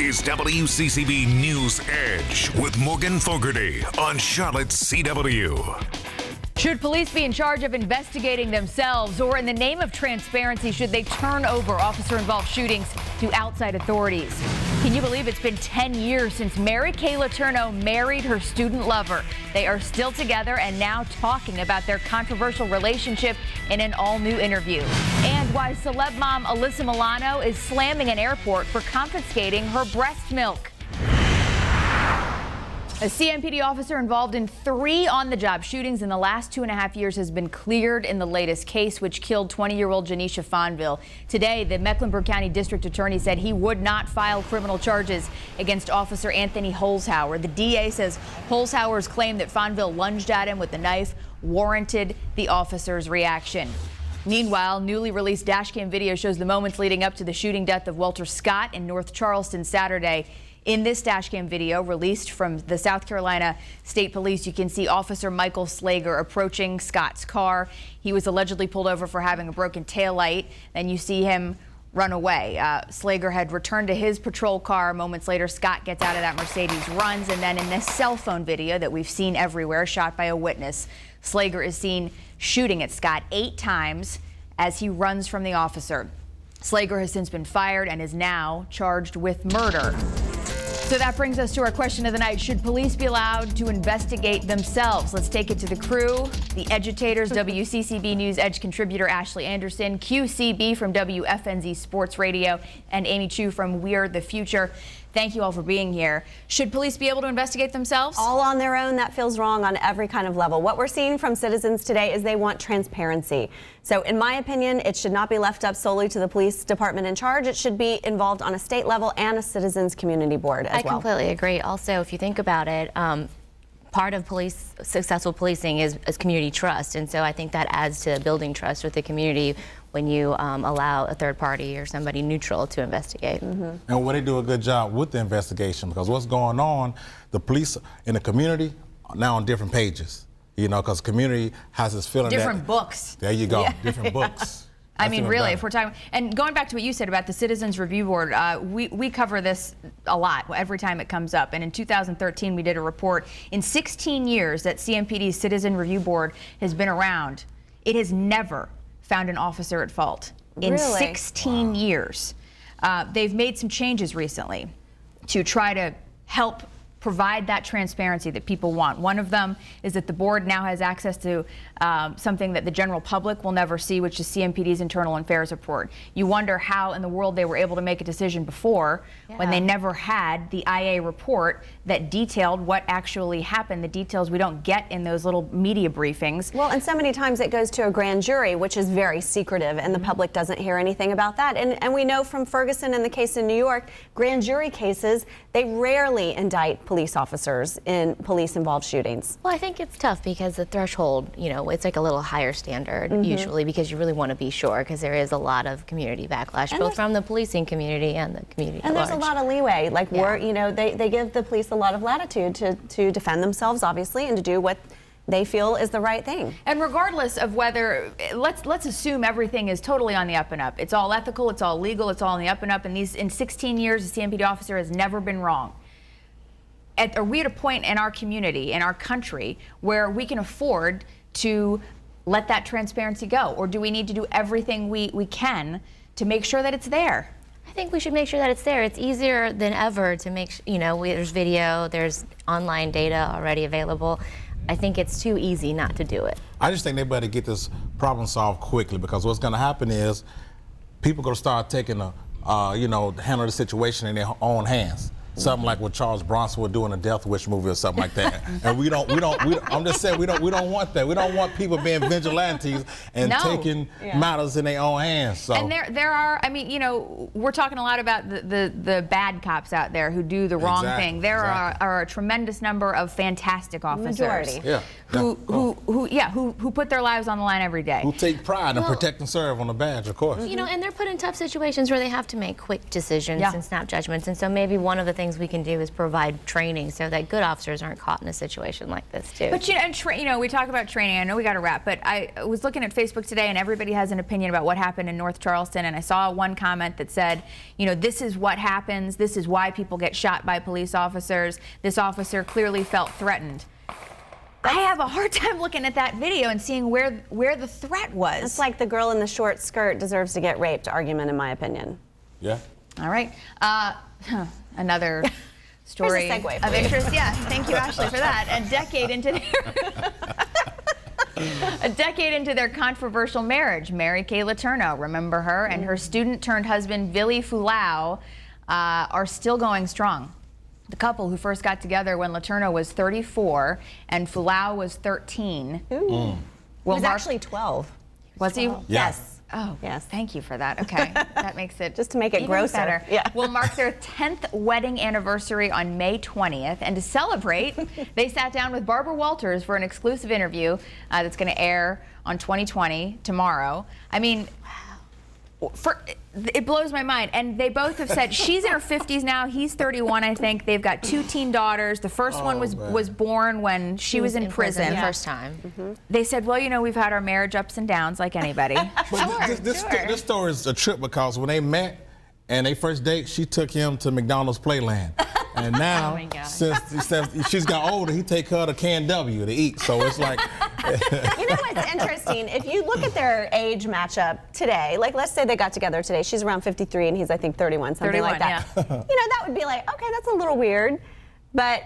is WCCB News Edge with Morgan Fogarty on Charlotte's CW. Should police be in charge of investigating themselves, or in the name of transparency, should they turn over officer-involved shootings to outside authorities? Can you believe it's been 10 years since Mary Kay Letourneau married her student lover? They are still together and now talking about their controversial relationship in an all-new interview. And why celeb mom Alyssa Milano is slamming an airport for confiscating her breast milk. A CMPD officer involved in 3 on-the-job shootings in the last 2.5 years has been cleared in the latest case, which killed 20-year-old Anisha Fonville. Today, the Mecklenburg County District Attorney said he would not file criminal charges against Officer Anthony Holzhauer. The DA says Holzhauer's claim that Fonville lunged at him with a knife warranted the officer's reaction. Meanwhile, newly released dashcam video shows the moments leading up to the shooting death of Walter Scott in North Charleston Saturday. In this dashcam video released from the South Carolina State Police, you can see Officer Michael Slager approaching Scott's car. He was allegedly pulled over for having a broken taillight. Then you see him run away. Slager had returned to his patrol car. Moments later, Scott gets out of that Mercedes, runs, and then in this cell phone video that we've seen everywhere, shot by a witness, Slager is seen shooting at Scott 8 times as he runs from the officer. Slager has since been fired and is now charged with murder. So that brings us to our question of the night. Should police be allowed to investigate themselves? Let's take it to the crew, the edutators, WCCB News Edge contributor Ashley Anderson, QCB from WFNZ Sports Radio, and Amy Chu from We're the Future. Thank you all for being here. Should police be able to investigate themselves? All on their own, that feels wrong on every kind of level. What we're seeing from citizens today is they want transparency. So in my opinion, it should not be left up solely to the police department in charge. It should be involved on a state level and a citizens community board as well. I completely agree. Also, if you think about it, part of successful policing is community trust, and so I think that adds to building trust with the community when you allow a third party or somebody neutral to investigate. And when they do a good job with the investigation, because what's going on, the police in the community are now on different pages, you know, because community has this feeling different that, books. There you go, Yeah. different books. I mean, really, if we're talking, and going back to what you said about the Citizens Review Board, we cover this a lot every time it comes up. And in 2013, we did a report. In 16 years that CMPD's Citizen Review Board has been around, it has never found an officer at fault. In 16 years. They've made some changes recently to try to help provide that transparency that people want. One of them is that the board now has access to something that the general public will never see, which is CMPD's Internal Affairs Report. You wonder how in the world they were able to make a decision before when they never had the IA report that detailed what actually happened, the details we don't get in those little media briefings. Well, and so many times it goes to a grand jury, which is very secretive, and the public doesn't hear anything about that. And we know from Ferguson and the case in New York, grand jury cases, they rarely indict police officers in police-involved shootings. Well, I think it's tough because the threshold, you know, it's like a little higher standard usually, because you really want to be sure, because there is a lot of community backlash, both from the policing community and the community And there's a lot of leeway. Like, you know, they give the police a lot of latitude to defend themselves, obviously, and to do what they feel is the right thing. And regardless of whether, let's assume everything is totally on the up and up. It's all ethical, it's all legal, it's all on the up and up. And in 16 years, the CMPD officer has never been wrong. Are we at a point in our community, in our country, where we can afford to let that transparency go? Or do we need to do everything we can to make sure that it's there? I think we should make sure that it's there. It's easier than ever to make, you know, there's video, there's online data already available. I think it's too easy not to do it. I just think they better get this problem solved quickly, because what's going to happen is people going to start taking handle the situation in their own hands. Something like what Charles Bronson would do in a Death Wish movie or something like that. And I'm just saying, we don't want that. We don't want people being vigilantes and taking matters in their own hands. So. And there are, I mean, you know, we're talking a lot about the bad cops out there who do the wrong thing. There are a tremendous number of fantastic officers who put their lives on the line every day. Who take pride and protect and serve on the badge, of course. You know, and they're put in tough situations where they have to make quick decisions and snap judgments. And so maybe one of the things things we can do is provide training so that good officers aren't caught in a situation like this too. But we talk about training. I know we got to wrap, but I was looking at Facebook today, and everybody has an opinion about what happened in North Charleston. And I saw one comment that said, this is what happens. This is why people get shot by police officers. This officer clearly felt threatened. I have a hard time looking at that video and seeing where the threat was. It's like the girl in the short skirt deserves to get raped argument, in my opinion. Yeah. All right. Another story Here's a segue of interest. Yeah, thank you, Ashley, for that. A decade into their controversial marriage, Mary Kay Letourneau, remember her, and her student-turned-husband, Billy Fulau, are still going strong. The couple, who first got together when Letourneau was 34 and Fulau was 13. Ooh. He was actually 12. Was he? Yeah. Yes. Oh, yes. Thank you for that. Okay, that makes it just to make it even grosser. Better. Yeah. Will mark their 10th wedding anniversary on May 20th, and to celebrate, they sat down with Barbara Walters for an exclusive interview that's going to air on 2020 tomorrow. I mean, it blows my mind. And they both have said she's in her 50s now. He's 31, I think. They've got 2 teen daughters. The first one was born when she was in prison. The first time. Mm-hmm. They said, well, we've had our marriage ups and downs like anybody. This story is a trip because when they met and they first date, she took him to McDonald's Playland. And now, since she's got older, he take her to K&W to eat. So it's like... You know what's interesting? If you look at their age matchup today, like let's say they got together today, she's around 53 and he's, I think, 31, something like that. Yeah. That would be like, okay, that's a little weird. But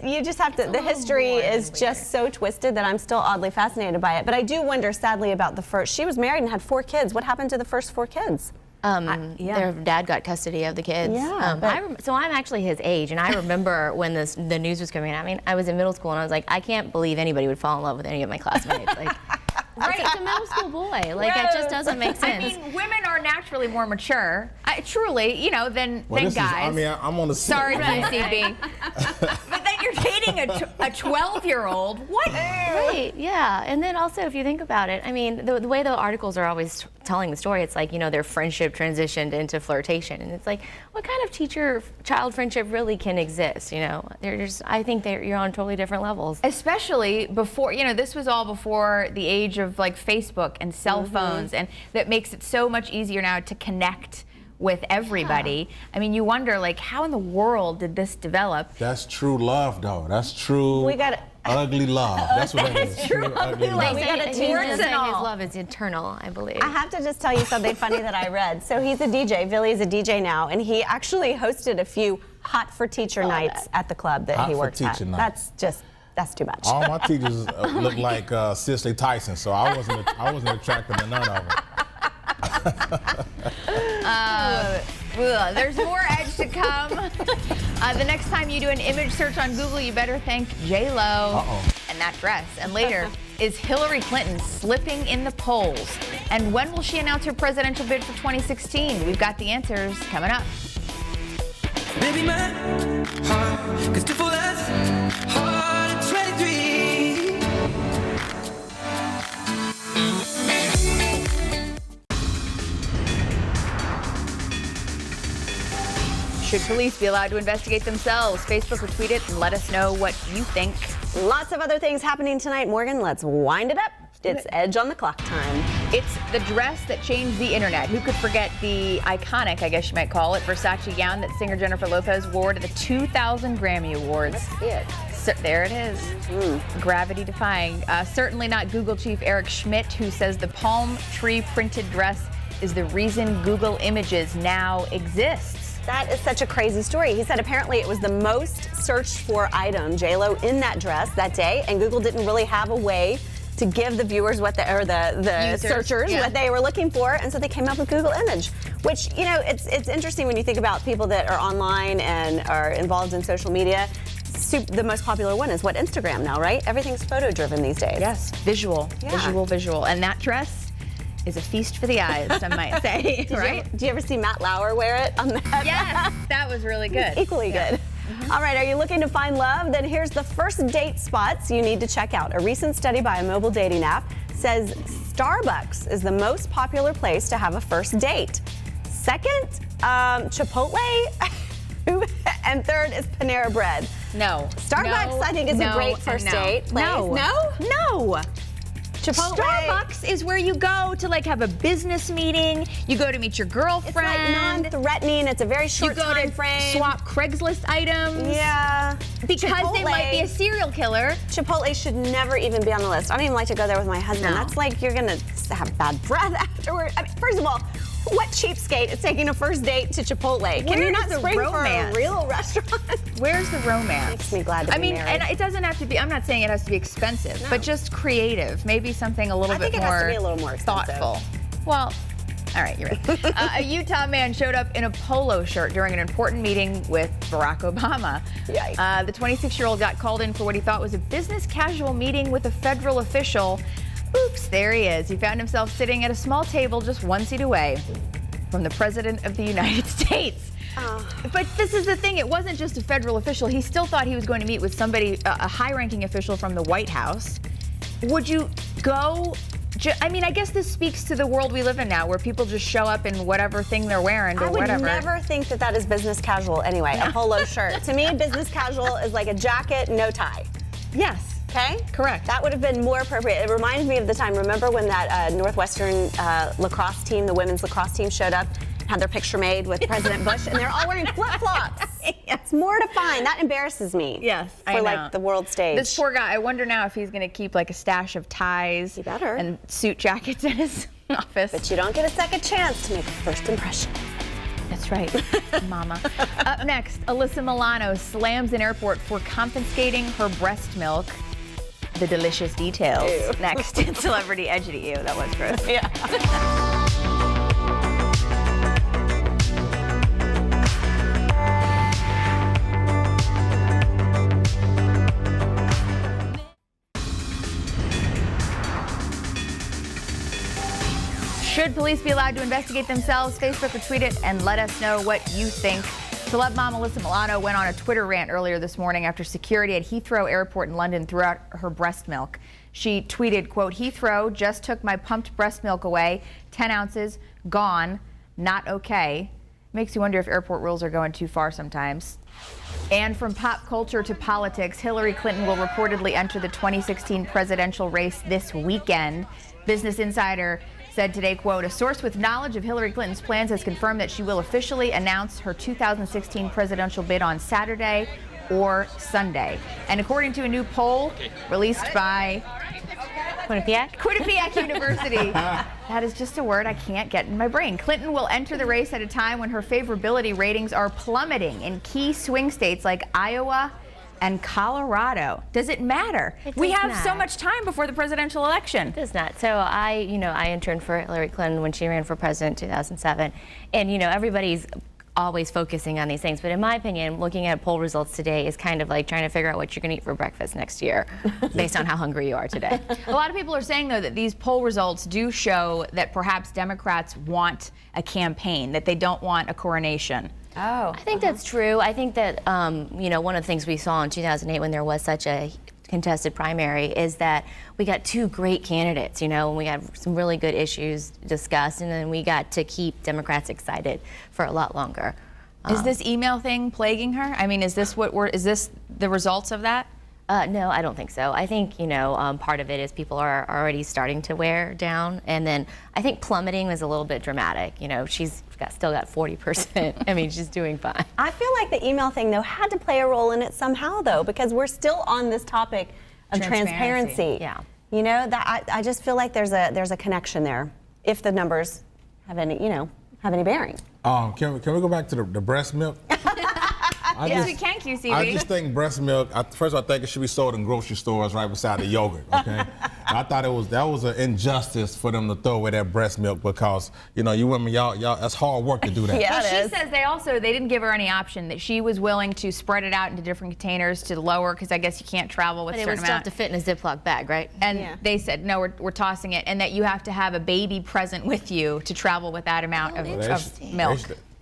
you just have to, the history is just so twisted that I'm still oddly fascinated by it. But I do wonder, sadly, about the first. She was married and had 4 kids. What happened to the first 4 kids? Their dad got custody of the kids. Yeah, so I'm actually his age, and I remember when the news was coming out. I mean, I was in middle school, and I was like, I can't believe anybody would fall in love with any of my classmates. Like, it's a middle school boy. Like, it just doesn't make sense. I mean, women are naturally more mature, truly, than guys. I'm on the Sorry, CB. But then you're dating a 12-year-old. What? Right, yeah. And then also, if you think about it, I mean, the way the articles are always telling the story, it's like, their friendship transitioned into flirtation. And it's like, what kind of teacher-child friendship really can exist? I think you're on totally different levels. Especially before, this was all before the age of like Facebook and cell phones, and that makes it so much easier now to connect with everybody. I mean, you wonder, like, how in the world did this develop? That's true love, though. That's true ugly love. That's what that is. True ugly love. We got to his love is eternal, I believe. I have to just tell you something funny that I read. So he's a DJ. Billy's a DJ now, and he actually hosted a few Hot for Teacher nights at the club that he works at. That's too much. All my teachers look like Cicely Tyson, so I wasn't attracted to none of them. There's more Edge to come. The next time you do an image search on Google, you better thank J-Lo and that dress. And later, is Hillary Clinton slipping in the polls? And when will she announce her presidential bid for 2016? We've got the answers coming up. Baby, my heart can still fall as hard at 23. Should police be allowed to investigate themselves? Facebook or tweet it and let us know what you think. Lots of other things happening tonight. Morgan, let's wind it up. It's Edge on the Clock time. It's the dress that changed the internet. Who could forget the iconic, I guess you might call it, Versace gown that singer Jennifer Lopez wore to the 2000 Grammy Awards? Let's see it. So, there it is. Gravity defying. Certainly not Google chief Eric Schmidt, who says the palm tree printed dress is the reason Google Images now exists. That is such a crazy story. He said apparently it was the most searched for item, J-Lo, in that dress that day, and Google didn't really have a way to give the viewers the searchers what they were looking for, and so they came up with Google Image, which, it's interesting when you think about people that are online and are involved in social media. The most popular one is Instagram now, right? Everything's photo driven these days. Yes, visual, visual. And that dress is a feast for the eyes, some might say, right? Do you ever see Matt Lauer wear it on that? Yes, that was really good. Equally good. All right, are you looking to find love? Then here's the first date spots you need to check out. A recent study by a mobile dating app says Starbucks is the most popular place to have a first date. Second, Chipotle. And third is Panera Bread. No. Starbucks, I think, is a great first date place. No. No? Chipotle. Starbucks is where you go to like have a business meeting. You go to meet your girlfriend. It's like non-threatening. It's a very short time frame. You go to swap Craigslist items. Yeah. Because they might be a serial killer. Chipotle should never even be on the list. I don't even like to go there with my husband. No. That's like you're gonna have bad breath afterward. I mean, first of all, what cheapskate is taking a first date to Chipotle? Can you not spring for a real restaurant? Where's the romance? Makes me glad to be married. And it doesn't have to be, I'm not saying it has to be expensive, but just creative. Maybe something a little bit more has to be a little more expensive. thoughtful. Well, all right, you're right. A Utah man showed up in a polo shirt during an important meeting with Barack Obama. Yikes. The 26-year-old got called in for what he thought was a business casual meeting with a federal official. Oops, there he is. He found himself sitting at a small table just one seat away from the President of the United States. But this is the thing, it wasn't just a federal official. He still thought he was going to meet with somebody, a high-ranking official from the White House. Would you go? I mean, I guess this speaks to the world we live in now, where people just show up in whatever thing they're wearing or whatever. I would never think that is business casual anyway, a polo shirt. To me, business casual is like a jacket, no tie. Yes. Okay? Correct. That would have been more appropriate. It reminds me of the time, remember when that Northwestern lacrosse team, the women's lacrosse team showed up, had their picture made with President Bush, and they're all wearing flip-flops. It's mortifying. That embarrasses me. Yes, I for know. like the world stage. This poor guy, I wonder now if he's going to keep like a stash of ties He better. and suit jackets in his office. But you don't get a second chance to make a first impression. That's right, Mama. Up next, Alyssa Milano slams an airport for confiscating her breast milk. The delicious details. Ew. Next in Celebrity Edge to You. That was gross. Yeah. Should police be allowed to investigate themselves? Facebook or tweet it and let us know what you think. Celeb mom Alyssa Milano went on a Twitter rant earlier this morning after security at Heathrow Airport in London threw out her breast milk. She tweeted, quote, "Heathrow just took my pumped breast milk away. 10 ounces, gone, not okay." Makes you wonder if airport rules are going too far sometimes. And from pop culture to politics, Hillary Clinton will reportedly enter the 2016 presidential race this weekend. Business Insider said today, quote, "A source with knowledge of Hillary Clinton's plans has confirmed that she will officially announce her 2016 presidential bid on Saturday or Sunday." And according to a new poll released by Quinnipiac University, that is just a word I can't get in my brain. Clinton will enter the race at a time when her favorability ratings are plummeting in key swing states like Iowa and Colorado. Does it matter? We have so much time before the presidential election. It does not. So I interned for Hillary Clinton when she ran for president in 2007. And, everybody's always focusing on these things. But in my opinion, looking at poll results today is kind of like trying to figure out what you're going to eat for breakfast next year based on how hungry you are today. A lot of people are saying, though, that these poll results do show that perhaps Democrats want a campaign, that they don't want a coronation. Oh. I think that's true. I think that, one of the things we saw in 2008 when there was such a contested primary is that we got two great candidates, and we had some really good issues discussed, and then we got to keep Democrats excited for a lot longer. Is this email thing plaguing her? I mean, is this the results of that? No, I don't think so. I think, part of it is people are already starting to wear down. And then I think plummeting was a little bit dramatic. She's still got 40%. I mean, she's doing fine. I feel like the email thing, though, had to play a role in it somehow, though, because we're still on this topic of transparency. Yeah. That I just feel like there's a connection there, if the numbers have any bearing. Can we go back to the breast milk? Yes, we can, QCB. I just think breast milk, first of all, I think it should be sold in grocery stores right beside the yogurt, okay? I thought that was an injustice for them to throw away that breast milk because, you women, y'all, that's hard work to do that. Yeah, well, she says they didn't give her any option, that she was willing to spread it out into different containers to lower, because I guess you can't travel with a certain amount. But it would still have to fit in a Ziploc bag, right? And they said, no, we're tossing it, and that you have to have a baby present with you to travel with that amount of milk.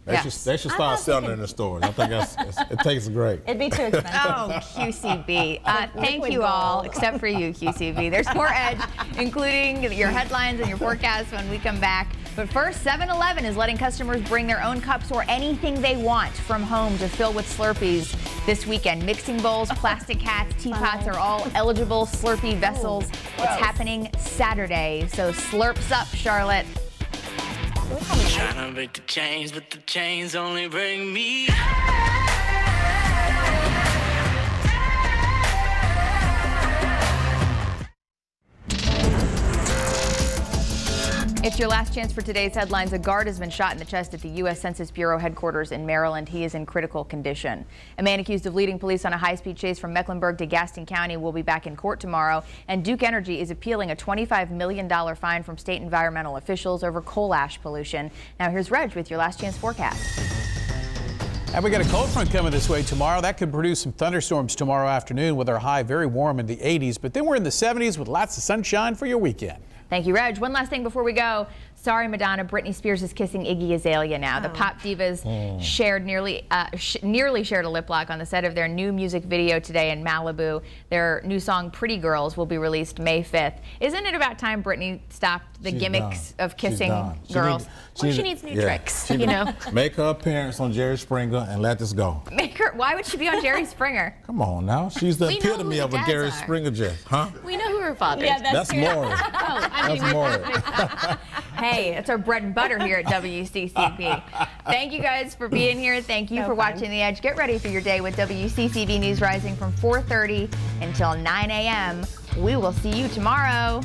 They should start selling it in the stores. I think it tastes great. It'd be too expensive. Oh, QCB. Thank you all, except for you, QCB. There's more Edge, including your headlines and your forecasts when we come back. But first, 7-Eleven is letting customers bring their own cups or anything they want from home to fill with Slurpees this weekend. Mixing bowls, plastic hats, teapots are all eligible Slurpee vessels. It's happening Saturday, so slurps up, Charlotte. Trying to break the chains, but the chains only bring me. It's your last chance for today's headlines. A guard has been shot in the chest at the U.S. Census Bureau headquarters in Maryland. He is in critical condition. A man accused of leading police on a high-speed chase from Mecklenburg to Gaston County will be back in court tomorrow. And Duke Energy is appealing a $25 million fine from state environmental officials over coal ash pollution. Now here's Reg with your last chance forecast. And we got a cold front coming this way tomorrow. That could produce some thunderstorms tomorrow afternoon with our high very warm in the 80s. But then we're in the 70s with lots of sunshine for your weekend. Thank you, Reg. One last thing before we go. Sorry, Madonna. Britney Spears is kissing Iggy Azalea now. The pop divas shared nearly shared a lip lock on the set of their new music video today in Malibu. Their new song "Pretty Girls" will be released May 5th. Isn't it about time Britney stopped the gimmicks of kissing girls? She needs new tricks, you know. Make her appearance on Jerry Springer and let this go. Make her. Why would she be on Jerry Springer? Come on now, she's the epitome of a Jerry Springer Jeff, huh? We know who her father is. Yeah, That's Maury. That's Maury. Hey, it's our bread and butter here at WCCB. Thank you guys for being here. Thank you for watching The Edge. Get ready for your day with WCCB News Rising from 4:30 until 9 a.m. We will see you tomorrow.